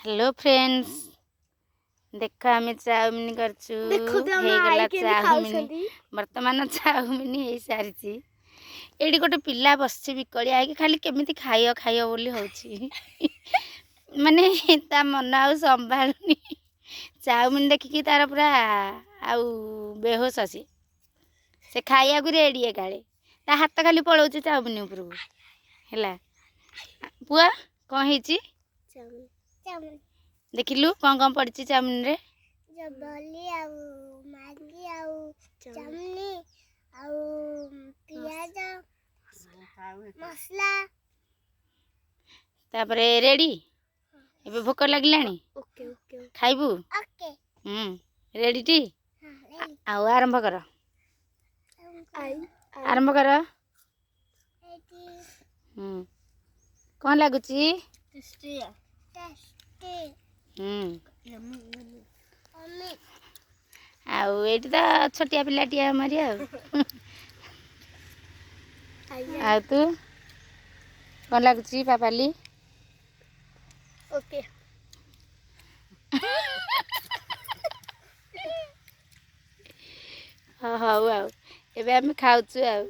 hello friends देख आम chowmein करगला chowmein बर्तमान चाउमिन हो सारी ये गोटे पिला बस बिकलिया खाली केमी खाइ खाइ बोली हो माने ता मन आ संभालुनी चाउमिन देखिकी तार पूरा आउ बेहोश अच्छी से खाया रेडी काले ता हाथ खाली पलाऊ चाउमिन उपरक है पुआ कौन है देखिलु कौन कौन पड़ी चाउमिन रे जबली आउ मैगी आउ चाउमिन आउ पियाज मसला तापरे रेडी एबे भोक लागलानी ओके ओके खाइबू ओके रेडी टी आउ आरंभ कर आरंभ कर कौन लगुची टेस्टी टेस्टी आउ एटी तो छोटिया पिलाटी हमारी आ तू कौन लगुची पापाली ओके हाँ हाँ आउ एबे हम खाऊचु आउ